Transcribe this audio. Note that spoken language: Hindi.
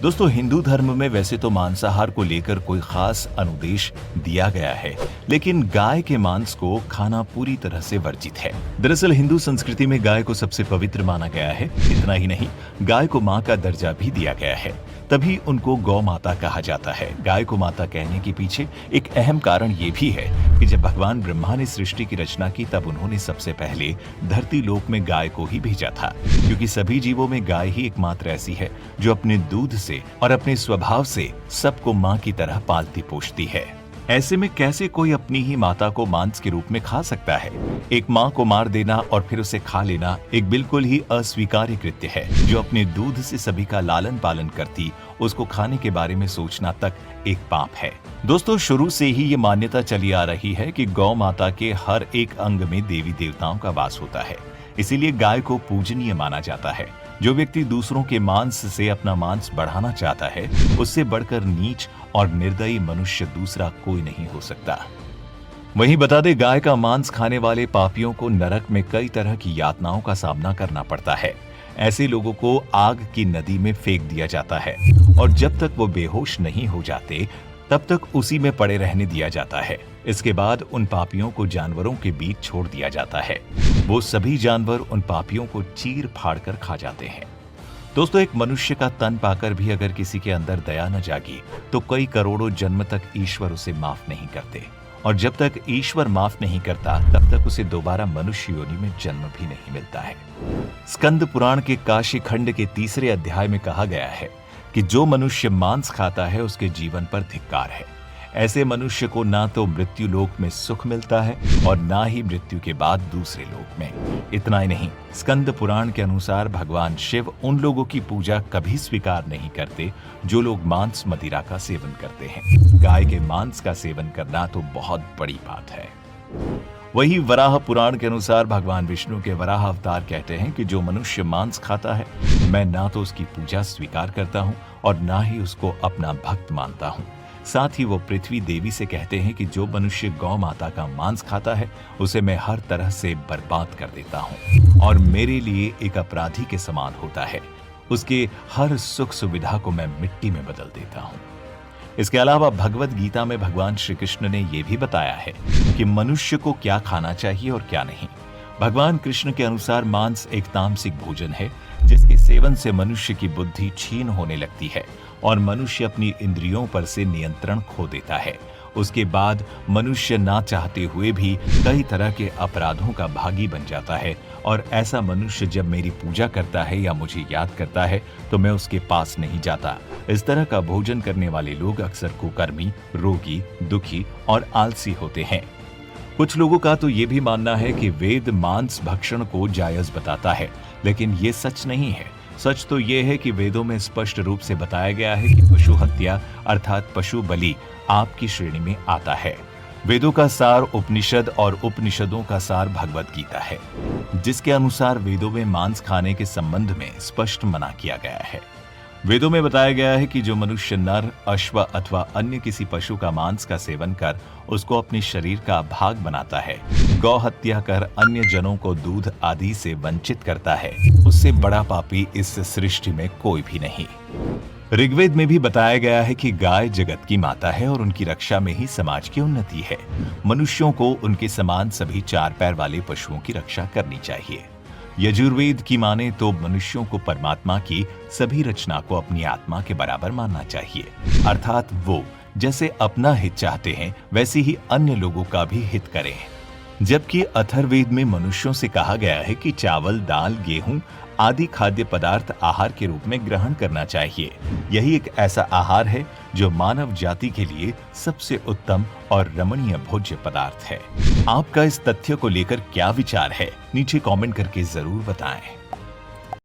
दोस्तों, हिंदू धर्म में वैसे तो मांसाहार को लेकर कोई खास अनुदेश दिया गया है, लेकिन गाय के मांस को खाना पूरी तरह से वर्जित है। दरअसल हिंदू संस्कृति में गाय को सबसे पवित्र माना गया है। इतना ही नहीं, गाय को मां का दर्जा भी दिया गया है, तभी उनको गौ माता कहा जाता है। गाय को माता कहने के पीछे एक अहम कारण ये भी है कि जब भगवान ब्रह्मा ने सृष्टि की रचना की, तब उन्होंने सबसे पहले धरती लोक में गाय को ही भेजा था, क्योंकि सभी जीवों में गाय ही एकमात्र ऐसी है जो अपने दूध से और अपने स्वभाव से सबको मां की तरह पालती पोषती है। ऐसे में कैसे कोई अपनी ही माता को मांस के रूप में खा सकता है? एक मां को मार देना और फिर उसे खा लेना एक बिल्कुल ही अस्वीकार्य कृत्य है। जो अपने दूध से सभी का लालन पालन करती, उसको खाने के बारे में सोचना तक एक पाप है। दोस्तों, शुरू से ही ये मान्यता चली आ रही है कि गौ माता के हर एक अंग में देवी देवताओं का वास होता है, इसीलिए गाय को पूजनीय माना जाता है। जो व्यक्ति दूसरों के मांस से अपना मांस बढ़ाना चाहता है, उससे बढ़कर नीच और निर्दयी मनुष्य दूसरा कोई नहीं हो सकता। वहीं बता दे, गाय का मांस खाने वाले पापियों को नरक में कई तरह की यातनाओं का सामना करना पड़ता है। ऐसे लोगों को आग की नदी में फेंक दिया जाता है और जब तक वो बेहोश नहीं हो जाते, तब तक उसी में पड़े रहने दिया जाता है। इसके बाद उन पापियों को जानवरों के बीच छोड़ दिया जाता है। वो सभी जानवर उन पापियों को चीर फाड़ कर खा जाते हैं। दोस्तों, एक मनुष्य का तन पाकर भी अगर किसी के अंदर दया न जागी, तो कई करोड़ों जन्म तक ईश्वर उसे माफ नहीं करते, और जब तक ईश्वर माफ नहीं करता, तब तक उसे दोबारा मनुष्य योनि में जन्म भी नहीं मिलता है। स्कंद पुराण के काशी खंड के 3 अध्याय में कहा गया है कि जो मनुष्य मांस खाता है, उसके जीवन पर धिक्कार है। ऐसे मनुष्य को ना तो मृत्यु लोक में सुख मिलता है और ना ही मृत्यु के बाद दूसरे लोक में। इतना ही नहीं, स्कंद पुराण के अनुसार भगवान शिव उन लोगों की पूजा कभी स्वीकार नहीं करते जो लोग मांस मदिरा का सेवन करते हैं। गाय के मांस का सेवन करना तो बहुत बड़ी बात है। वही वराह पुराण के अनुसार भगवान विष्णु के वराह अवतार कहते हैं कि जो मनुष्य मांस खाता है, मैं ना तो उसकी पूजा स्वीकार करता हूँ और ना ही उसको अपना भक्त मानता हूँ। साथ ही वो पृथ्वी देवी से कहते हैं कि जो मनुष्य गौ माता का मांस खाता है, उसे मैं हर तरह से बर्बाद कर देता हूँ और मेरे लिए एक अपराधी के समान होता है। उसके हर सुख सुविधा को मैं मिट्टी में बदल देता हूँ। इसके अलावा भगवत गीता में भगवान श्री कृष्ण ने यह भी बताया है कि मनुष्य को क्या खाना चाहिए और क्या नहीं। भगवान कृष्ण के अनुसार मांस एक तामसिक भोजन है, जिसके सेवन से मनुष्य की बुद्धि क्षीण होने लगती है और मनुष्य अपनी इंद्रियों पर से नियंत्रण खो देता है। उसके बाद मनुष्य ना चाहते हुए भी कई तरह के अपराधों का भागी बन जाता है, और ऐसा मनुष्य जब मेरी पूजा करता है या मुझे याद करता है, तो मैं उसके पास नहीं जाता। इस तरह का भोजन करने वाले लोग अक्सर कुकर्मी, रोगी, दुखी और आलसी होते हैं। कुछ लोगों का तो ये भी मानना है कि वेद मांस भक्षण को जायज बताता है, लेकिन ये सच नहीं है। सच तो ये है कि वेदों में स्पष्ट रूप से बताया गया है कि पशु हत्या अर्थात पशु बलि आपकी श्रेणी में आता है। वेदों का सार उपनिषद और उपनिषदों का सार भगवत गीता है, जिसके अनुसार वेदों में मांस खाने के संबंध में स्पष्ट मना किया गया है। वेदों में बताया गया है कि जो मनुष्य नर, अश्व अथवा अन्य किसी पशु का मांस का सेवन कर उसको अपने शरीर का भाग बनाता है, गौ हत्या कर अन्य जनों को दूध आदि से वंचित करता है, उससे बड़ा पापी इस सृष्टि में कोई भी नहीं। ऋग्वेद में भी बताया गया है कि गाय जगत की माता है और उनकी रक्षा में ही समाज की उन्नति है। मनुष्यों को उनके समान सभी 4 पैर वाले पशुओं की रक्षा करनी चाहिए। यजुर्वेद की माने तो मनुष्यों को परमात्मा की सभी रचना को अपनी आत्मा के बराबर मानना चाहिए, अर्थात वो जैसे अपना हित चाहते हैं वैसे ही अन्य लोगों का भी हित करें। जबकि अथर्ववेद में मनुष्यों से कहा गया है कि चावल, दाल, गेहूं आदि खाद्य पदार्थ आहार के रूप में ग्रहण करना चाहिए। यही एक ऐसा आहार है जो मानव जाति के लिए सबसे उत्तम और रमणीय भोज्य पदार्थ है। आपका इस तथ्य को लेकर क्या विचार है? नीचे कमेंट करके जरूर बताएं।